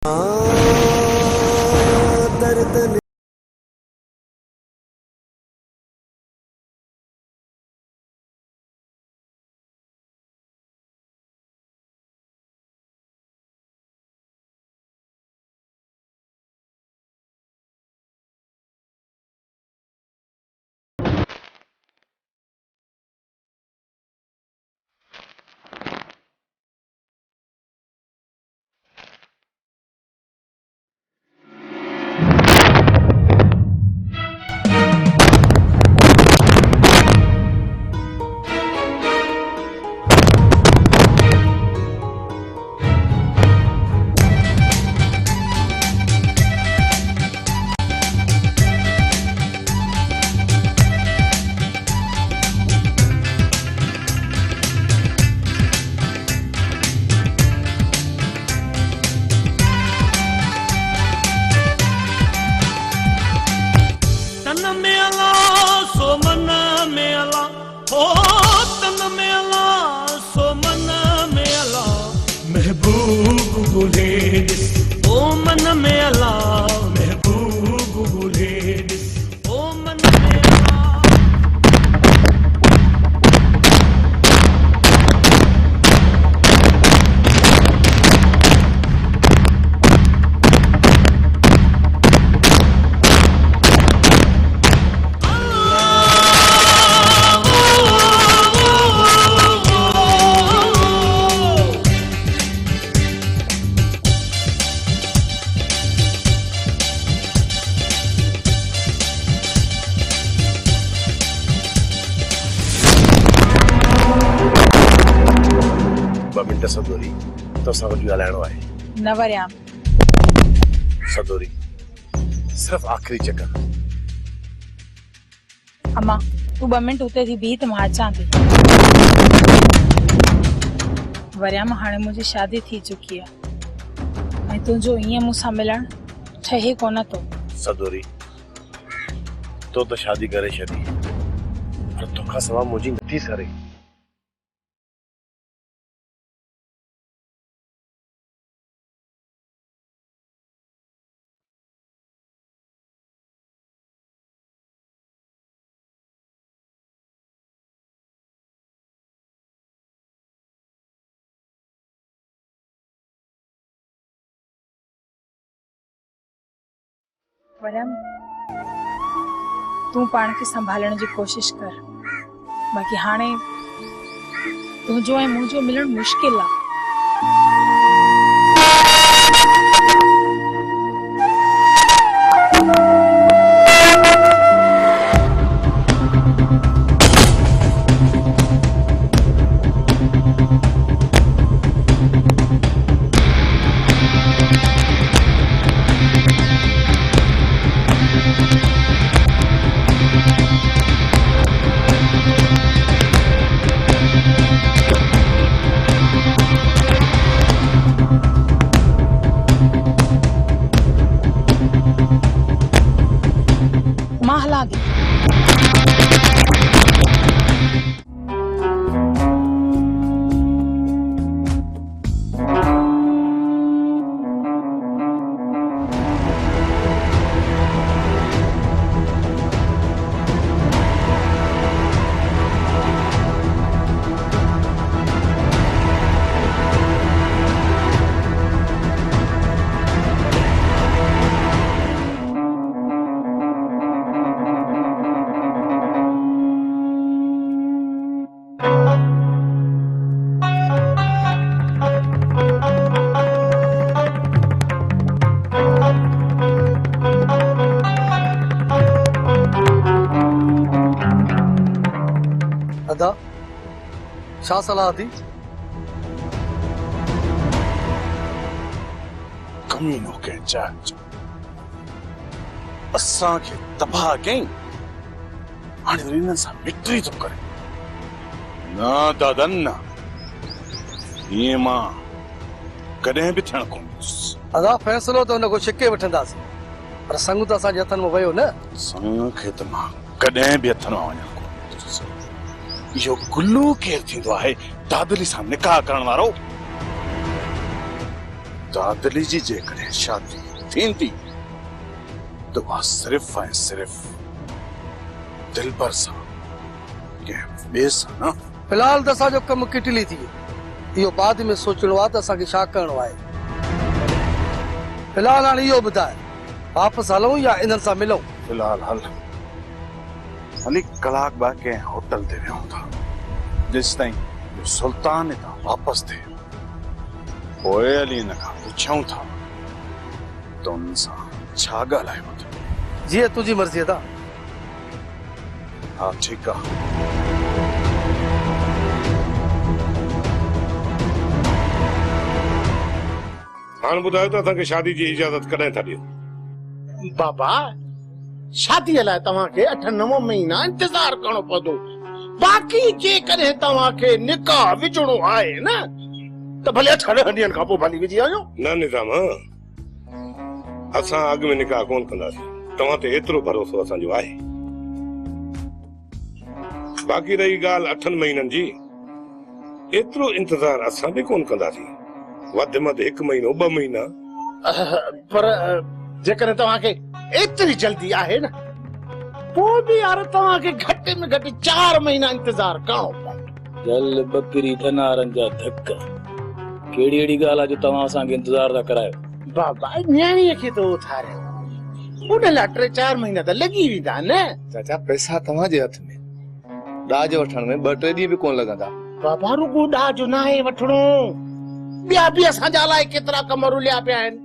दर्द सदोरी तो समझ ॻाल्हाइणो आहे न वरियां सदोरी सिर्फ आखिरी चक्कर अम्मा तू 2 मिनट उते थी बीह त मां अचां थी वरियां हाणे मुंहिंजी शादी थी चुकी आहे ऐं तुंहिंजो ईअं मूंसां मिलण ठहे कोन थो सदोरी तो शादी करे छॾी पर तोखां सवाइ मुंहिंजी नथी सरे वरियां तू पाण खे संभालण जी कोशिश कर बाक़ी हाणे तुंहिंजो ऐं मुंहिंजो मिलण मुश्किल आहे अदा छा सलाह थी कमीनो के जज असां खे तबाह कई हाणे वरी सां मिट्री थो करे न दादा न ये मां कॾहिं बि थियण कोन अदा फ़ैसिलो त हुन को छिके वठंदासीं पर संग त असांजे हथनि में वियो न संग खे त मां कॾहिं बि हथनि मां वञण कोन इहो गुल्लू केरु थींदो आहे दादली सां निकाह करण वारो दादली जी जेकॾहिं शादी थींदी त उहा सिर्फ़ ऐं सिर्फ़ दिलबर सां कंहिं ॿिए सां न। फिलहाल तो असांजो कम किटली थी यो बाद में सोचणो आहे त असांखे छा करणो आहे। फिलहाल हाणे इहो ॿुधाए वापस हलूं या इन्हनि सां मिलूं? फिलहाल हली कलाक बाद कंहिं होटल ते विहूं था जेसि ताईं सुल्तान हितां वापस थिए। पोइ हली हिन खां पुछूं था त उन सां छा ॻाल्हायो अथई। जीअं तुंहिंजी मर्ज़ी था। हा ठीकु आहे। हाणे ॿुधायो त असांखे शादी जी इजाज़त कॾहिं था ॾियो? बाबा शादीअ लाइ तव्हांखे 8-9 महीना इंतज़ार करणो पवंदो। बाक़ी जेकॾहिं तव्हांखे निकाह विझणो आहे न त भले 8 ॾींहंनि खां पोइ भली विझी वञो। न निज़ाम, असां अॻु में निकाह कोन कंदासीं। तव्हां ते एतिरो भरोसो असांजो आहे। बाक़ी रही ॻाल्हि 8 महीननि जी, एतिरो इंतज़ार असां बि कोन कंदासीं। वधि में वधि 1 महीनो 2 महीना। पर जेकॾहिं तव्हांखे एतिरी जल्दी आहे न पोइ बि यार तव्हांखे घटि में घटि 4 महीना इंतज़ार करणो पवंदो। जल बकरी धनारनि जा धक कहिड़ी अहिड़ी ॻाल्हि आहे जो तव्हां असांखे इंतज़ार था करायो? बाबा न्याणीअ खे तो उथारियो, उन लाइ 3-4 महीना त लॻी वेंदा न। चाचा पैसा तव्हांजे हथ में, ॾाज वठण में 2-3 ॾींहं बि कोन लॻंदा। बाबा रुगो ॾाज न आहे वठणो, ॿिया बि असांजा अलाए केतिरा कम रुलिया पिया आहिनि।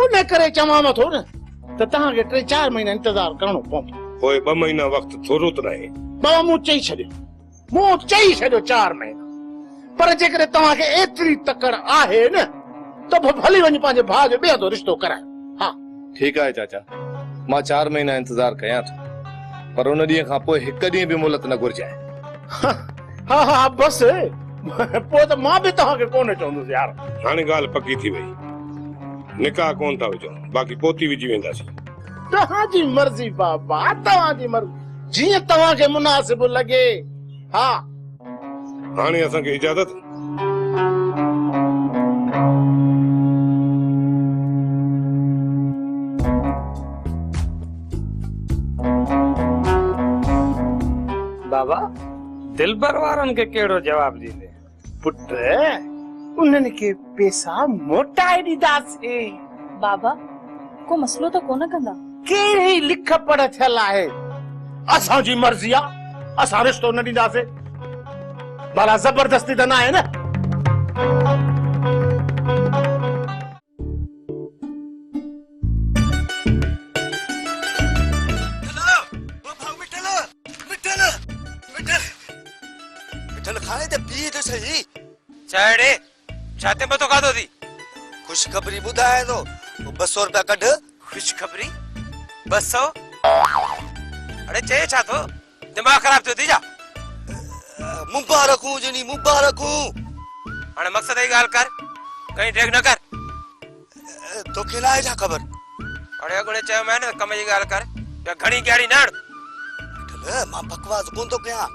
उन करे चवां थो न त तव्हांखे 3-4 महीना इंतज़ार करणो पवंदो। पोइ 2 महीना वक़्तु थोरो त न आहे। बाबा मूं चई छॾियो 4 महीना। पर जेकॾहिं तव्हांखे एतिरी तकड़ आहे न त भली वञी पंहिंजे भाउ जो ॿियो रिश्तो कराए। हा ठीकु आहे चाचा, मां 4 महीना इंतज़ार कयां थो, पर उन ॾींहं खां पोइ 1 ॾींहुं बि मोहलत न घुरिजाए। हा बस पोइ त मां बि तव्हांखे कोन चवंदुसि यार। हाणे ॻाल्हि पकी थी वई, निकाह कोन था विझूं, बाक़ी पोती विझी वेंदासीं। तव्हांजी मर्ज़ी बाबा, तव्हांजी मर्ज़ी, जीअं तव्हांखे मुनासिब लॻे। हा हाणे असांखे इजाज़त। बाबा दिलबर वारनि खे कहिड़ो जवाब ॾींदे? पुट उन्हनि खे पैसा मोटाए ॾींदासीं। बाबा को मसलो त कोन कंदा? कहिड़ी लिख पढ़ थियल आहे, असांजी मर्ज़ी आहे, असां रिश्तो न ॾींदासीं। भला ज़बरदस्ती त न आहे न। खाने ते पी तो सही चाहे छाते में तो खाधो थी? खुशखबरी ॿुधाए थो, 200 रुपया कढ। खुशखबरी 200? अरे चए छा थो? दिमाग खराब थियो थी छा? मुबारक हूं जनी, मुबारक हूं। हाणे मक़सद जी ॻाल्हि कर, कहीं ड्रैग न कर। तोखे ना आहे छा ख़बर? अरे अॻुणे चयो मैं न कम जी ॻाल्हि कर, या घणी ॻाढ़ी न हण। मां बकवास कोन थो कयां,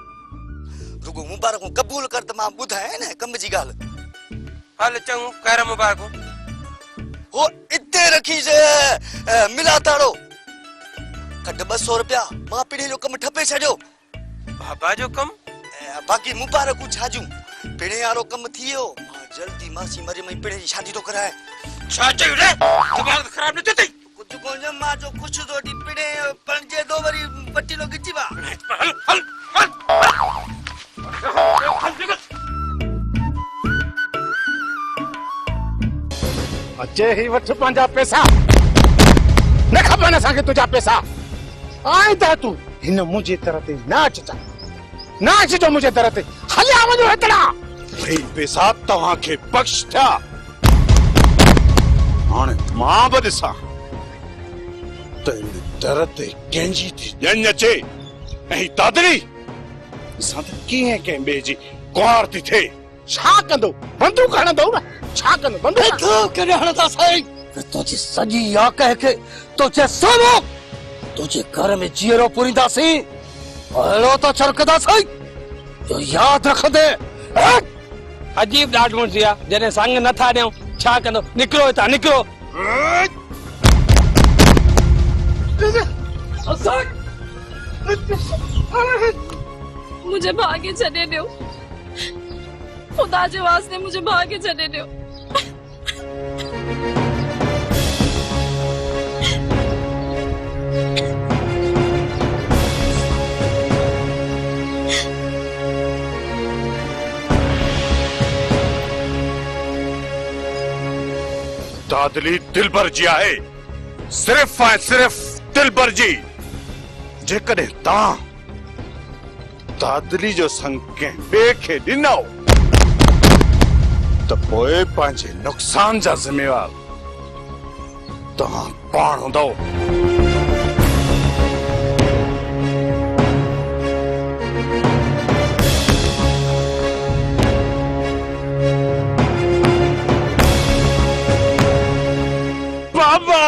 रुगो मुबारक हूं कबूल कर त मां ॿुधाए न कम जी ॻाल्हि। हल चङो, कर मुबारक हूं। हो इते रखी से मिला ताड़ो कढ 200 रुपया, मां पिणे जो कम ठपे छॾियो। बाबा जो कम? बाक़ी मुबारक छाजू पिणे वारो कम थियो। मां जल्दी मासी मरियम जी पिणे जी शादी तो कराए। छा चयो रे? दिमाग खराब न थियो थई? कुछ कोन, मां जो खुश तो डी पिणे पणजे दो वरी पट्टी लो गिची बा। हल हल हल अचे ही वठ पंहिंजा पैसा, न खपनि असांखे तुंहिंजा पैसा। आए त तूं हिन मुंहिंजे दर ते नाच चा, नाच जो मुंहिंजे दर ते हलिया वञो हेतरा। भई पैसा तव्हांखे बख़्श थिया, हाणे मां बि ॾिसां त इन दर ते कंहिंजी थी ॼण अचे। ऐं दादरी असां त कीअं कंहिं ॿिए जी गुहार थी थिए। छा कंदो? बंदूक हणंदो न? छा कंदो? बंदूक केॾे हणंदा साईं? तुंहिंजी सॼी या कंहिंखे तुंहिंजे साम्हूं तुंहिंजे घर में जीअरो पूरींदासीं, अहिड़ो त छरकंदासीं जो यादि रखंदे। अजीब ॾाढ मुंहिंजी आहे, जॾहिं संग नथा ॾियूं छा कंदो निकिरो हितां निकिरो मुझे भागे छॾे ॾियो खुदा जे वास्ते मुझे भागे छॾे ॾियो दादली दिलबर जी आहे सिर्फ़ ऐं सिर्फ़ दिलबर जी जेकॾहिं तव्हां दादली जो संग कंहिं ॿिए खे ॾिनो त पोइ पंहिंजे नुक़सान जा ज़िम्मेवार तव्हां पाण हूंदव बाबा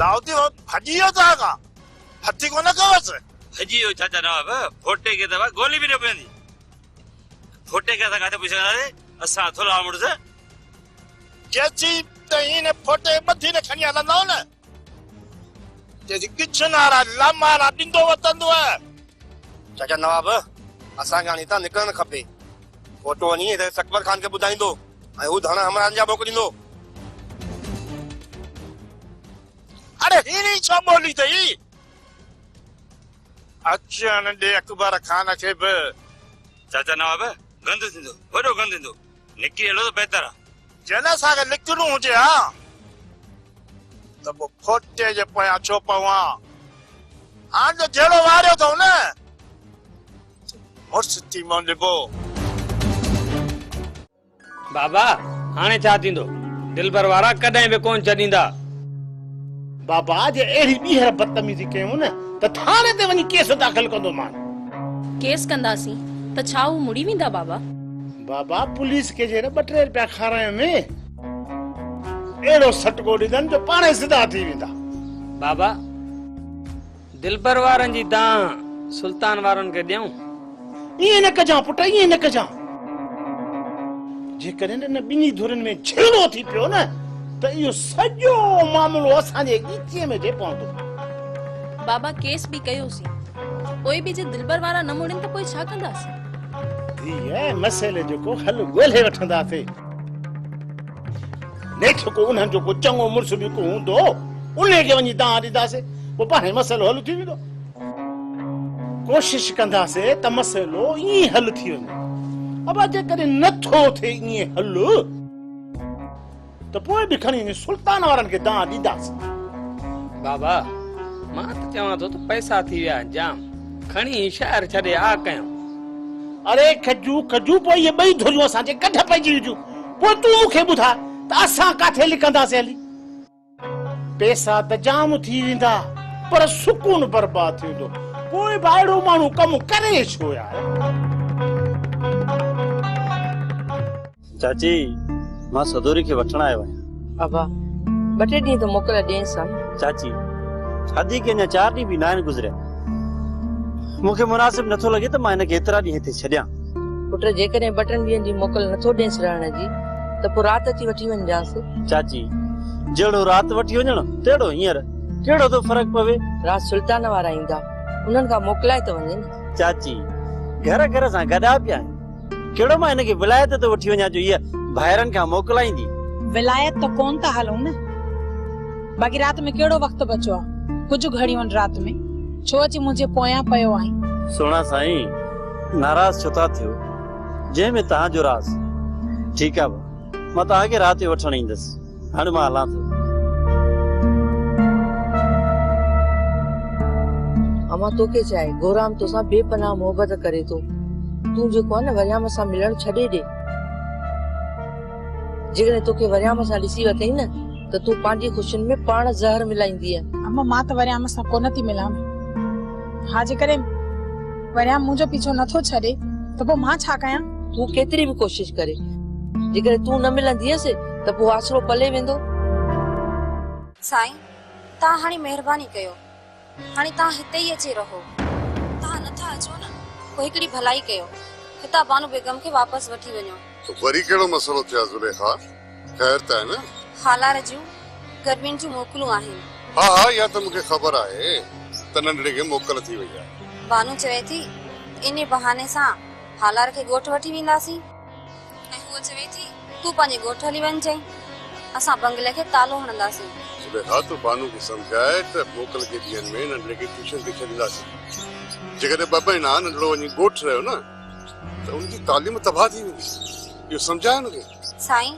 लाउती हो भजियो जागा हथी को न कवस हजी यो चाचा नवाब फोटे के दवा गोली भी न पेंदी फोटे के काथे पुछ रहा असा थोला मुड़स केची तई ने फोटे बथी ने खणी हलंदा न जे किचनारा लामारा डिंदो वतंदो है चाचा नवाब असा गाणी ता निकरण खपे फोटो नी ते सकबर खान के बुधाइंदो ऐ उ धणा हमरा अंजा मोकलिंदो अरे हिनी छो बोली तई अचन दे अकबर खान के ब चाचा नवाब गंद थींदो वडो गंद थींदो निकी हलो तो बेहतर जने सागे लिखणो हुजे हा तब फोटे जे पया छो पवा हां जो जेड़ो वारियो तो न मुर्सती मंडबो बाबा हाणे छा थींदो दिलबर वारा कॾहिं बि कोन छॾींदा बाबा जे एड़ी बीहर बदतमीजी कयूं न त थाने ते वनी केस दाखिल कंदो मान केस कंदासीं त छा हू मुड़ी वेंदा बाबा बाबा पुलिस के जे 2-3 रुपया खाराए में एड़ो सटको ॾिदन जो पाणे सिधा थी वेंदा बाबा दिलबर वारनि जी दां सुल्तान वारनि खे ॾियूं ये न कजा पुट ये न कजा जे करे न बिनी धुरन में छेड़ो थी पियो न त इहो सॼो मामलो असांजे ॻीचीअ में जे पहुतो बाबा केस भी कयोसीं कोई भी जे दिलबर वारा न मुड़न त पोइ छा कंदासीं ये मसइले जो को हल ॻोल्हे वठंदासीं नेठ को उन्हनि जो को चङो मुड़ुस बि को हूंदो उन खे वञी तव्हां ॾींदासीं पोइ पाणे मसइलो हल थी वेंदो कोशिश कंदासीं त मसइलो ईअं हल थी वञे अब जेकॾहिं नथो थिए ईअं हल तो पोइ बि खणी सुल्तान वारनि खे दां ॾींदासीं बाबा मां त चवां थो त पैसा थी विया जाम खणी शहर छॾे आ कयूं अरे खजू खजू पोइ ये ॿई धुरियूं असांजे कढ पइजी वियूं पोइ तूं मूंखे ॿुधा त असां काथे लिखंदासीं हली पैसा त जाम थी वेंदा पर सुकून बर्बाद थी वेंदो पोइ बि अहिड़ो माण्हू कमु करे छो यार चाची मां सदोरी के वठण आयो आहियां बाबा 2 ॾींहं त मोकल ॾेसा चाची शादी के अञा 4 ॾींहं बि न आहिनि गुज़रिया मूंखे मुनासिब नथो लॻे त मां हिनखे एतिरा ॾींहं हिते छॾियां पुट जेकॾहिं 2 ॾींहंनि जी मोकल नथो ॾेस रहण जी त पोइ राति अची वठी वञजांसि चाची जहिड़ो राति वठी वञण तहिड़ो हींअर कहिड़ो थो फ़र्क़ु पवे राति सुल्तान वारा ईंदा उन्हनि खां मोकिलाए त वञे न चाची घर घर सां गॾा पिया आहिनि कहिड़ो मां हिनखे विलायत ते वठी वञा जो हीअ ॿाहिरनि खां मोकिलाईंदी विलायत तो कोन था हलूं न बाक़ी रात में केड़ो वक्त बचो आ कुछ घड़ियों रात में छो अची मुझे पोया पयो आई सोना साईं नाराज छो था थियो जे में तहां जो राज ठीक है मां तहां के रात वठण ईंदस हाणे मां हलां थो अमा तो के चाहे गोराम तो सा बेपनाह मोहब्बत करे तो तू जो को न वरियाम सा मिलण छडे दे जेकरे तो के वरियाम सा ॾिसी वथई न त तू पांजी खुशियुनि में पाण ज़हर मिलाईंदी है अम्मा मां त वरियाम सा कोन थी मिलां हां जे करे वरिया मुंहिंजो पीछो नथो छॾे त पोइ मां छा कयां? तूं केतिरी बि कोशिश करे, जेकर तूं न मिलंदीअसि त पोइ आसरो पले वेंदो। साईं, तव्हां हाणे महिरबानी कयो, हाणे तव्हां हिते ई अची रहो। तव्हां नथा अचो न, पोइ हिकिड़ी भलाई कयो, हितां बानू बेगम खे वापसि वठी वञो। तो वरी कहिड़ो मसलो थियो ज़ुलेखा? ख़ैर त आहे न? हालार जूं गर्मियुनि जूं मोकलूं आहिनि। हा हा, या त मूंखे ख़बर आहे त नंढड़े खे मोकल थी वई आहे। बानू चवे थी इन बहाने सां हालार खे ॻोठ वठी वेंदासीं, ऐं हूअ चवे थी तूं पंहिंजे ॻोठ हली वञजांइ, असां बंगले खे तालो हणंदासीं। ज़ुलेखा, तूं बानू खे सम्झाए त मोकल जे ॾींहंनि में नंढड़े खे ट्यूशन ते छॾींदासीं। जेकॾहिं ॿ महीना नंढड़ो वञी ॻोठ रहियो न त उनजी तालीम तबाह थी वेंदी। इहो सम्झाए हुनखे। साईं,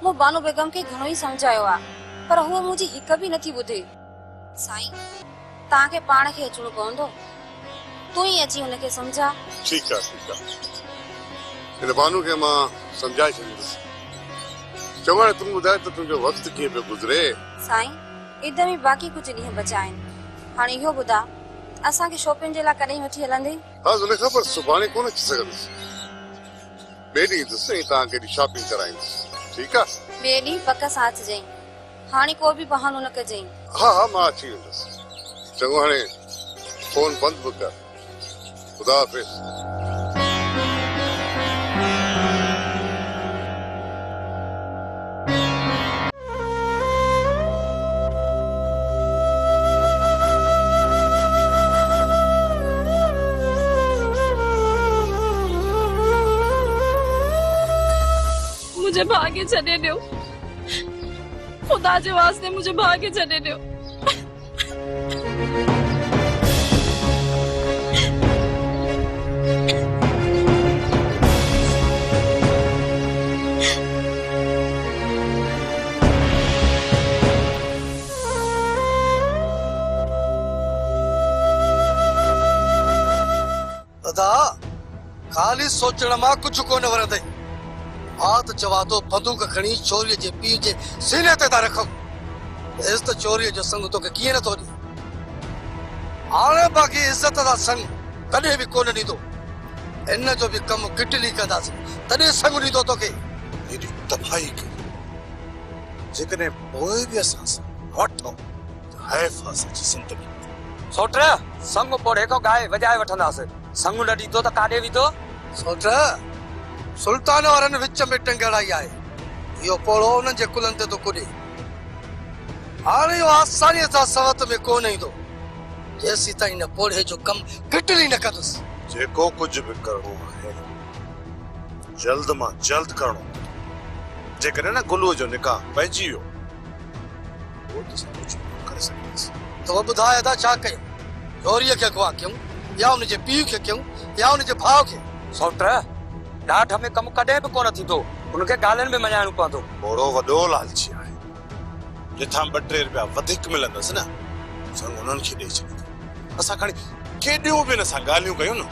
मूं बानू बेगम खे घणो ई सम्झायो आहे, पर हूअ मुंहिंजी हिक बि नथी ॿुधे। साईं, तव्हांखे पाण खे अचणो पवंदो, तूं ई अची हुनखे सम्झा। ठीकु आहे, ठीकु आहे, हिन बानू खे मां सम्झाए छॾींदुसि। चवण तूं ॿुधाए त तुंहिंजो वक़्तु कीअं पियो गुज़रे? साईं, इधर में बाक़ी कुछ ॾींहं बचा आहिनि। हाणे इहो ॿुधा, असांखे शॉपिंग जे लाइ कॾहिं वठी हलंदे? हाँ ज़ुलेखा, पर सुभाणे कोन अची सघंदुसि। ॿिए ॾींहुं ईंदुसि ऐं तव्हांखे शॉपिंग कराईंदुसि। ठीकु आहे? ॿिए ॾींहुं पक सां अचिजांइ, हाणे को बि बहानो न कजांइ। हा हा, मां अची वेंदुसि। चङो, हाणे फोन बंदि बि कर। ख़ुदा हाफ़िज़। मुझे भागे छॾे ॾियो, ख़ुदा जे वास्ते मुझे भागे छॾे ॾियो। दादा, खाली सोचण मां कुझु कोन वरंदई। मां त चवां थो बंदूक खणी चोरीअ जे पीउ जे सीने ते था रखूं। इज़त चोरीअ जो संग तोखे कीअं नथो ॾे? हाणे बाक़ी इज़त जा संग कॾहिं बि कोन ॾींदो। इन जो बि कमु किटली कंदासीं, तॾहिं संग ॾींदो तोखे। हेॾी तबाही कई, जेकॾहिं पोइ बि असां सां वठो त हैफ़ असांजी ज़िंदगी। सोट संग पोड़े को गाए वजाए वठंदासीं, संग न ॾींदो त काॾे वेंदो? सोट, सुल्तान वारनि विच में टंगड़ाई आहे, इहो पोड़ो उन्हनि जे कुलनि ते थो कुॾे। हाणे इहो आसानीअ सां सवत में कोन ईंदो जेसीं ताईं न पोड़े जो कमु किटली न कंदुसि। जेको कुझु बि करणो आहे जल्द मां जल्द करणो। जेकॾहिं न गुलूअ जो निकाह पइजी वियो पोइ त असां कुझु न करे सघंदासीं। तो ॿुधाए था छा कयूं? चोरीअ खे अॻुवा कयूं या उनजे पीउ खे कयूं या उनजे भाउ खे? सोट, ॾाढ में कमु कॾहिं बि कोन थींदो, उनखे ॻाल्हियुनि में मञाइणो पवंदो। थोरो वॾो लालची आहे, जिथां 2-3 रुपया वधीक मिलंदसि न संग उन्हनि खे ॾेई छॾींदो। असां खणी केॾियूं बि न सां ॻाल्हियूं कयूं न,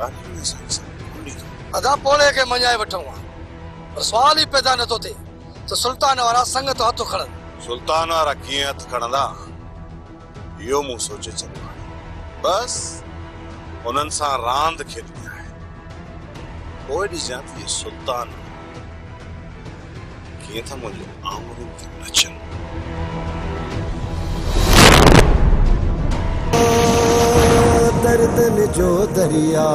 ॻाल्हियूं में असांखे संग कोन ॾींदो। अदा पोड़े खे मञाए वठूं हा, पर सुवाल ई पैदा नथो थिए त सुल्तान वारा संग तो हथु खणनि। सुल्तान वारा कीअं हथु खणंदा इहो मूं सोचे छॾियो आहे। बस उन्हनि सां रांदि खेॾणी आहे। पोइ ॾिसां थी सुल्तान कीअं था मुंहिंजो आङुरियुनि ते नचनि। दर्दन जो दरिया